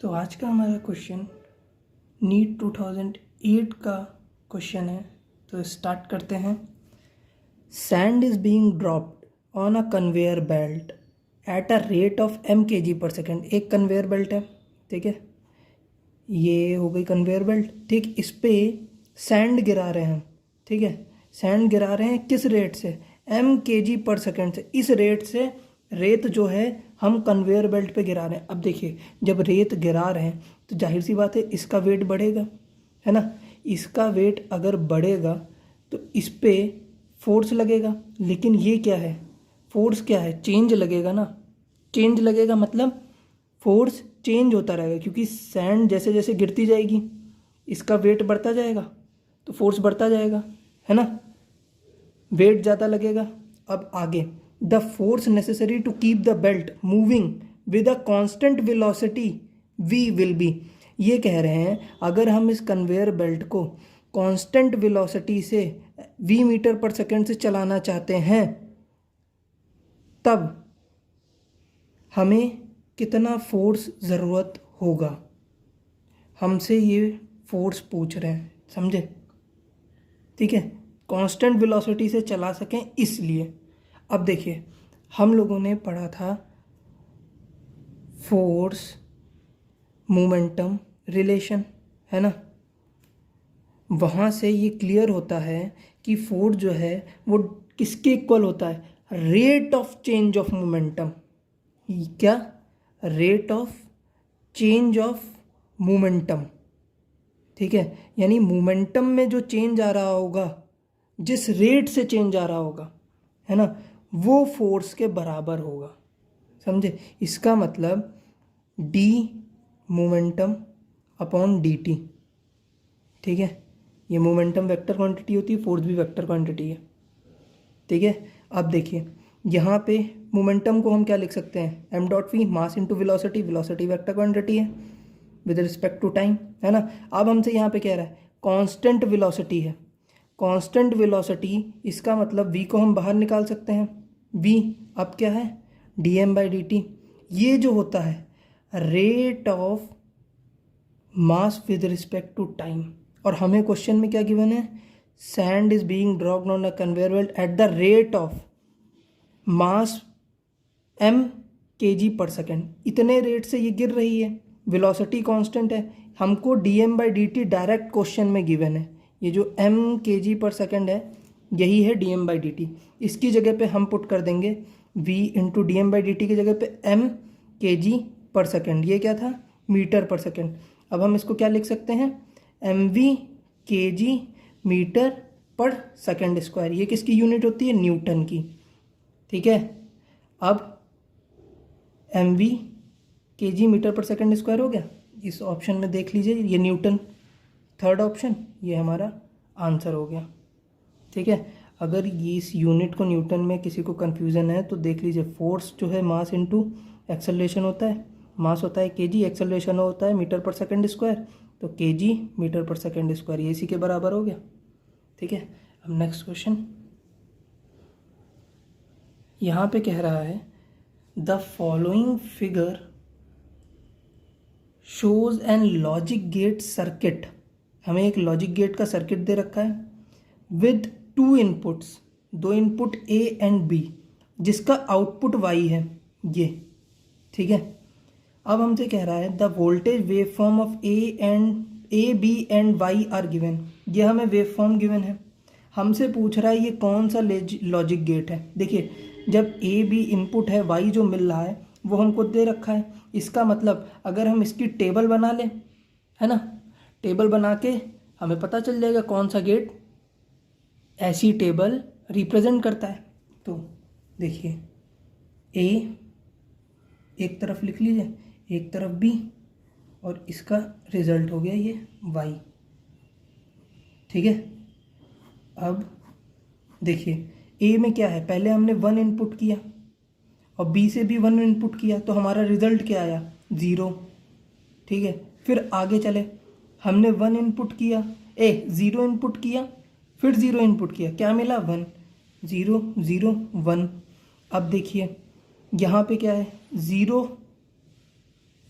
तो आज का हमारा क्वेश्चन नीट 2008 का क्वेश्चन है। तो स्टार्ट करते हैं। Sand is being dropped on a conveyor belt at a rate of mkg/s। एक कन्वेयर बेल्ट है, ठीक है, ये हो गई कन्वेयर बेल्ट। ठीक, इस पे सैंड गिरा रहे हैं हम, ठीक है, सैंड गिरा रहे हैं किस रेट से? mkg/s से। इस रेट से रेत जो है हम कन्वेयर बेल्ट पे गिरा रहे हैं। अब देखिए, जब रेत गिरा रहे हैं तो जाहिर सी बात है इसका वेट बढ़ेगा, है ना। इसका वेट अगर बढ़ेगा तो इस पे फोर्स लगेगा, लेकिन ये क्या है, फोर्स क्या है, चेंज लगेगा ना। चेंज लगेगा मतलब फोर्स चेंज होता रहेगा, क्योंकि सैंड जैसे जैसे गिरती जाएगी इसका वेट बढ़ता जाएगा तो फोर्स बढ़ता जाएगा, है ना, वेट ज़्यादा लगेगा। अब आगे, the force necessary to keep the belt moving with a constant velocity v will be. ये कह रहे हैं अगर हम इस कन्वेयर बेल्ट को कांस्टेंट वेलोसिटी से v मीटर/सेकंड से चलाना चाहते हैं तब हमें कितना फोर्स ज़रूरत होगा। हमसे ये फोर्स पूछ रहे हैं, समझे, ठीक है, कांस्टेंट वेलोसिटी से चला सकें इसलिए। अब देखिए, हम लोगों ने पढ़ा था फोर्स मोमेंटम रिलेशन, है ना। वहाँ से ये क्लियर होता है कि फोर्स जो है वो किसके इक्वल होता है, rate of change of momentum. क्या? Rate of change of momentum, ठीक है, यानी मोमेंटम में जो चेंज आ रहा होगा, जिस रेट से चेंज आ रहा होगा, है ना, वो फोर्स के बराबर होगा, समझे। इसका मतलब d मोमेंटम अपॉन dt, ठीक है। ये मोमेंटम वेक्टर क्वांटिटी होती है, फोर्स भी वेक्टर क्वांटिटी है, ठीक है। अब देखिए, यहाँ पे मोमेंटम को हम क्या लिख सकते हैं, m.v, mass into velocity. Velocity vector quantity है विद रिस्पेक्ट टू टाइम, है ना। अब हमसे यहाँ पे कह रहा है कांस्टेंट वेलोसिटी है। कांस्टेंट वेलोसिटी, इसका मतलब v को हम बाहर निकाल सकते हैं। v अब क्या है, dm/dt। ये जो होता है rate of mass with respect to time. और हमें क्वेश्चन में क्या गिवन है, sand is being dropped on a conveyor belt at the rate of mass mkg/s। इतने रेट से ये गिर रही है, वेलोसिटी कांस्टेंट है। हमको dm/dt डायरेक्ट क्वेश्चन में गिवन है। ये जो mkg/s है यही है dm/dt। इसकी जगह पे हम पुट कर देंगे v इंटू dm/dt की जगह पे mkg/s। ये क्या था, मीटर/सेकंड। अब हम इसको क्या लिख सकते हैं, mv kg मीटर/सेकंड स्क्वायर। ये किसकी यूनिट होती है, न्यूटन की, ठीक है। अब mv kg मीटर/सेकंड स्क्वायर हो गया। इस ऑप्शन में देख लीजिए, ये न्यूटन, थर्ड ऑप्शन, ये हमारा आंसर हो गया, ठीक है। अगर ये इस यूनिट को न्यूटन में किसी को कन्फ्यूज़न है तो देख लीजिए, फोर्स जो है मास इंटू एक्सेलरेशन होता है, मास होता है kg, एक्सेलरेशन होता है मीटर/सेकंड स्क्वायर, तो kg मीटर/सेकंड स्क्वायर, ये इसी के बराबर हो गया, ठीक है। अब नेक्स्ट क्वेश्चन, यहाँ पे कह रहा है the following figure shows an logic gate circuit. हमें एक लॉजिक गेट का सर्किट दे रखा है विद टू इनपुट्स, दो इनपुट A एंड B, जिसका आउटपुट Y है, ये, ठीक है। अब हमसे कह रहा है the voltage wave form of A, B and Y are given. ये हमें वेव फॉर्म गिवन है। हमसे पूछ रहा है ये कौन सा लॉजिक गेट है। देखिए, जब A B इनपुट है, Y जो मिल रहा है वो हमको दे रखा है। इसका मतलब अगर हम इसकी टेबल बना लें, है ना, टेबल बना के हमें पता चल जाएगा कौन सा गेट ऐसी टेबल रिप्रेजेंट करता है। तो देखिए, A एक तरफ लिख लीजिए, एक तरफ B, और इसका रिजल्ट हो गया ये Y, ठीक है। अब देखिए, A में क्या है, पहले हमने 1 इनपुट किया और B से भी 1 इनपुट किया, तो हमारा रिजल्ट क्या आया, 0, ठीक है। फिर आगे चले, हमने 1 इनपुट किया, 0 इनपुट किया, फिर 0 इनपुट किया, क्या मिला, 1, 0 0 1। अब देखिए यहाँ पे क्या है, 0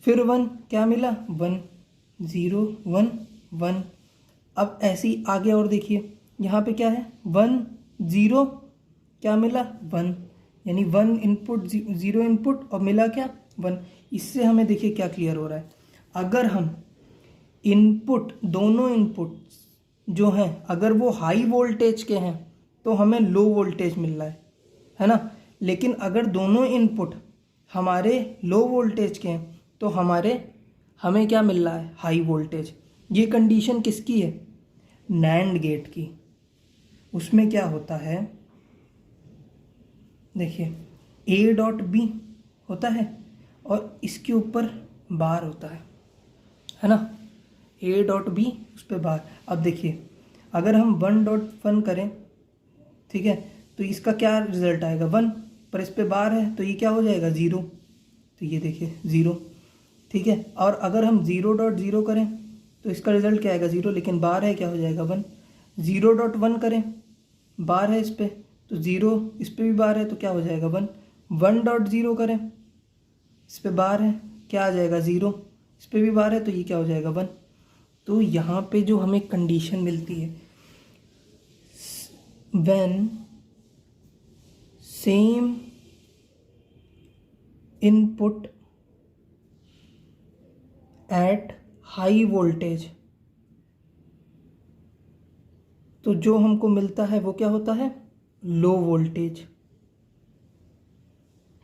फिर 1 क्या मिला 1 0 1 1। अब ऐसे ही आगे और देखिए यहाँ पे क्या है 1 0 क्या मिला 1, यानी 1 इनपुट 0 इनपुट और मिला क्या 1। इससे हमें देखिए क्या क्लियर हो रहा है, अगर हम इनपुट दोनों इनपुट जो हैं अगर वो हाई वोल्टेज के हैं तो हमें लो वोल्टेज मिल रहा है ना। लेकिन अगर दोनों इनपुट हमारे लो वोल्टेज के हैं तो हमें क्या मिल रहा है हाई वोल्टेज। ये कंडीशन किसकी है नैंड गेट की। उसमें क्या होता है देखिए ए डॉट बी होता है और इसके ऊपर बार होता है ना, ए डॉट बी उस पर बार। अब देखिए अगर हम 1.1 करें ठीक है तो इसका क्या रिजल्ट आएगा 1, पर इस पे बार है तो ये क्या हो जाएगा 0, तो ये देखिए 0 ठीक है। और अगर हम 0.0 करें तो इसका रिजल्ट क्या आएगा 0, लेकिन बार है क्या हो जाएगा 1। 0.1 करें बार है इस पे तो 0, इस पे भी बार है तो क्या हो जाएगा 1। 1.0 करें इस पे बार है क्या आ जाएगा 0, इस पे भी बार है तो ये क्या हो जाएगा 1। तो यहाँ पे जो हमें कंडीशन मिलती है when same input at high voltage, तो जो हमको मिलता है वो क्या होता है लो वोल्टेज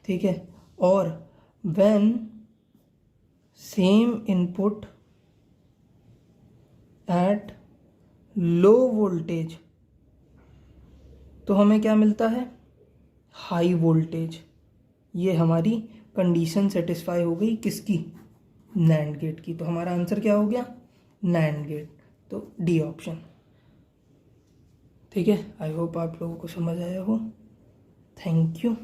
ठीक है। और when same input at low voltage तो हमें क्या मिलता है हाई वोल्टेज। ये हमारी कंडीशन सेटिस्फाई हो गई किसकी नैंड गेट की। तो हमारा आंसर क्या हो गया नैंड गेट, तो डी ऑप्शन ठीक है। आई होप आप लोगों को समझ आया हो। Thank you.